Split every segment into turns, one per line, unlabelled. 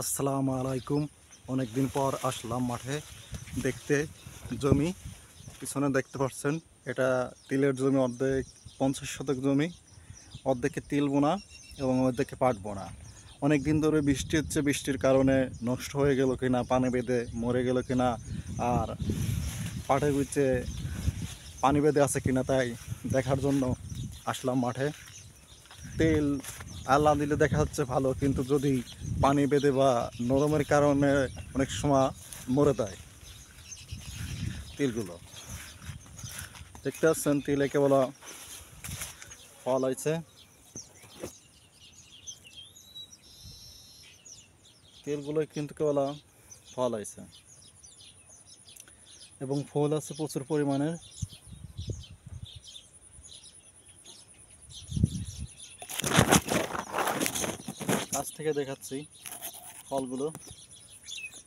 আসসালামু আলাইকুম। অনেক দিন পর আসলাম মাঠে দেখতে। জমি পিছনে দেখতে পাচ্ছেন, এটা তিলের জমি। অর্ধেক 50 শতক জমি, অর্ধেকে তিল বোনা এবং অর্ধেকে পাট বোনা। অনেক দিন ধরে বৃষ্টি হচ্ছে, বৃষ্টির কারণে নষ্ট হয়ে গেল কিনা, পানি বেঁধে মরে গেল কিনা, আর পাটের নিচে পানি বেঁধে আছে কিনা, তাই দেখার জন্য আসলাম মাঠে। তেল আল্লাহ দিলে দেখা যাচ্ছে ভালো, কিন্তু যদি পানি বেঁধে বা নরমের কারণে অনেক সময় মরে যায় তিলগুলো। দেখতে পাচ্ছেন তিল কেবল ফল হয়েছে, তেলগুলো কিন্তু কেবল ফল হয়েছে এবং ফুল আছে প্রচুর পরিমাণে। কাছ থেকে দেখাচ্ছি ফলগুলো,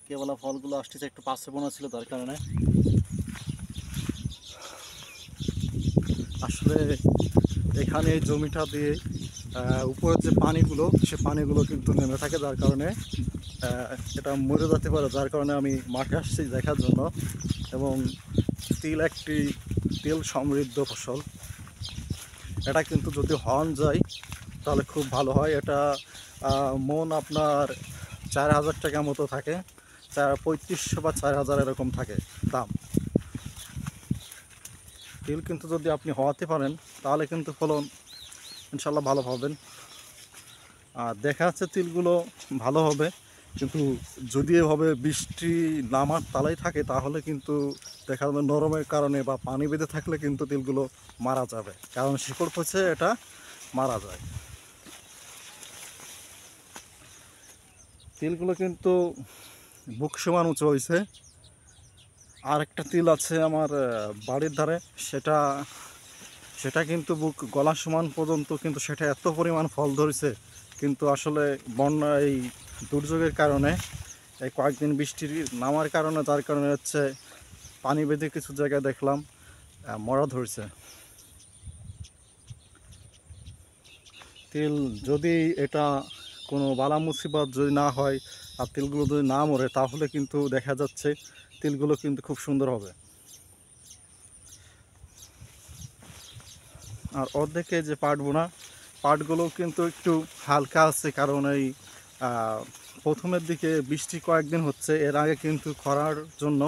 কেবল ফলগুলো আসতেছে, একটু পাশে বোনা ছিল তার কারণে। আসলে এখানে এই জমিটা দিয়ে উপরের যে পানিগুলো, সে পানিগুলো কিন্তু নেমে থাকে, যার কারণে এটা মরে যেতে পারে। যার কারণে আমি মাঠে আসছি দেখার জন্য। এবং তিল একটি তেল সমৃদ্ধ ফসল। এটা কিন্তু যদি হন যায় তাহলে খুব ভালো হয়। এটা মন আপনার 4000 টাকা মতো থাকে, 3500 বা 4000 এরকম থাকে দাম। তিল কিন্তু যদি আপনি হওয়াতে পারেন তাহলে কিন্তু ফলন ইনশাল্লাহ ভালো পাবেন। আর দেখা যাচ্ছে তিলগুলো ভালো হবে, কিন্তু যদি এভাবে বৃষ্টি নামার তালাই থাকে তাহলে কিন্তু দেখা যাবে নরমের কারণে বা পানি বেঁধে থাকলে কিন্তু তিলগুলো মারা যাবে, কারণ শিকড় পচে এটা মারা যায়। তিলগুলো কিন্তু বুক সমান উঁচু হয়েছে। আর একটা তিল আছে আমার বাড়ির ধারে, সেটা সেটা কিন্তু বুক গলা সমান পর্যন্ত, কিন্তু সেটা এত পরিমাণ ফল ধরেছে। কিন্তু আসলে বন্যা এই দুর্যোগের কারণে, এই কয়েকদিন বৃষ্টির নামার কারণে, যার কারণে হচ্ছে পানি বেঁধে কিছু জায়গায় দেখলাম মরা ধরছে। তিল যদি এটা কোনো বালা মুসিবত যদি না হয় আর তিলগুলো যদি না মরে, তাহলে কিন্তু দেখা যাচ্ছে তিলগুলো কিন্তু খুব সুন্দর হবে। আর অর্ধেকে যে পাট বোনা, পাটগুলো কিন্তু একটু হালকা আছে, কারণ এই প্রথমের দিকে বৃষ্টি কয়েকদিন হচ্ছে। এর আগে কিন্তু খরার জন্য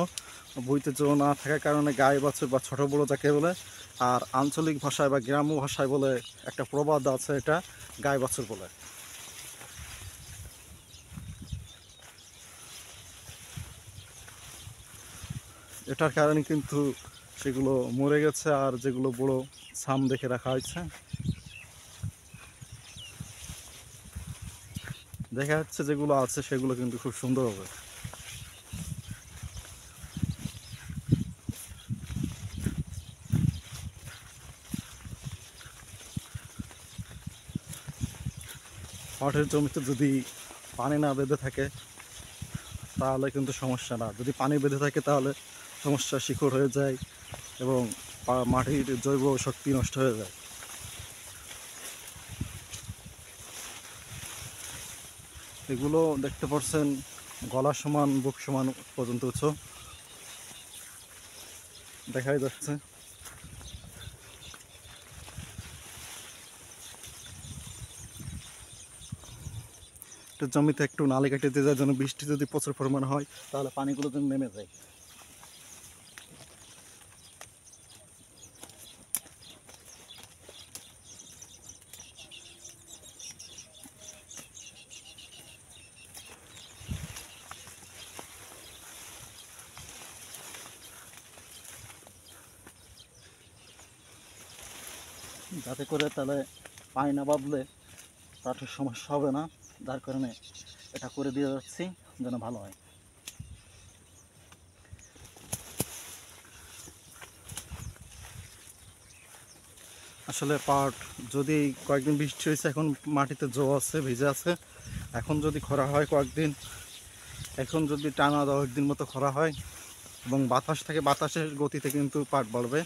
বইতে জল না থাকার কারণে গায়ে বাছুর বা ছোটো বড়ো যাকে বলে, আর আঞ্চলিক ভাষায় বা গ্রাম্য ভাষায় বলে একটা প্রবাদ আছে, এটা গায়ে বাছুর বলে। এটার কারণে কিন্তু সেগুলো মরে গেছে, আর যেগুলো বড়ো ছাম দেখে রাখা হয়েছে। দেখা যাচ্ছে যেগুলো আছে সেগুলো কিন্তু খুব সুন্দর হবে। পাটের জমিতে যদি পানি না বেঁধে থাকে তাহলে কিন্তু সমস্যা না, যদি পানি বেঁধে থাকে তাহলে সমস্যা, শিকড় হয়ে যায় এবং মাটির জৈব শক্তি নষ্ট হয়ে যায়। এগুলো দেখতে পাচ্ছেন গলা সমান, বুক সমান পর্যন্ত উঁচু দেখাই যাচ্ছে। একটা জমিতে একটু নালি কেটে দিয়ে যায়, যেন বৃষ্টি যদি প্রচুর পরিমাণে হয় তাহলে পানিগুলো যেন নেমে যায়। যাতে করে তাহলে পানি না বাঁধলে পাটের সমস্যা হবে না, যার কারণে এটা করে দিয়ে যাচ্ছি যেন ভালো হয়। আসলে পাট যদি কয়েকদিন বৃষ্টি হয়েছে, এখন মাটিতে জল আছে, ভিজে আছে। এখন যদি খরা হয় কয়েকদিন, এখন যদি টানা 10 দিন মতো খরা হয় এবং বাতাস থাকে, বাতাসের গতিতে কিন্তু পাট বাড়বে।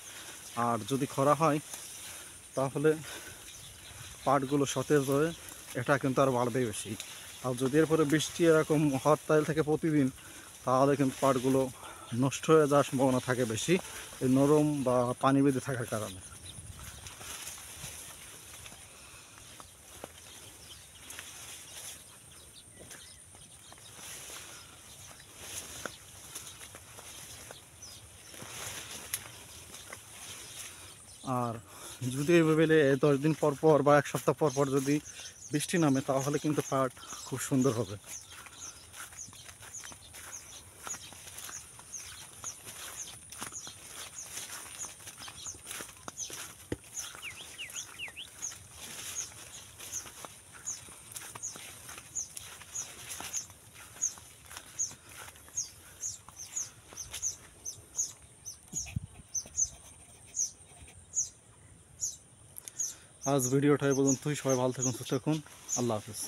আর যদি খরা হয় তাহলে পাটগুলো সতেজ হয়ে এটা কিন্তু আর বাড়বে বেশি। আর যদি এরপরে বৃষ্টি এরকম হওয়ার তাইল থাকে প্রতিদিন, তাহলে কিন্তু পাটগুলো নষ্ট হয়ে যাওয়ার সম্ভাবনা থাকে বেশি, এই নরম বা পানি বেঁধে থাকার কারণে। আর যদি এইভাবে 10 দিন পর পর বা 1 সপ্তাহ পর পর যদি বৃষ্টি নামে, তাহলে কিন্তু পাট খুব সুন্দর হবে। আজ ভিডিওটা এই পর্যন্তই। সবাই ভালো থাকুন, সুস্থ থাকুন। আল্লাহ হাফেজ।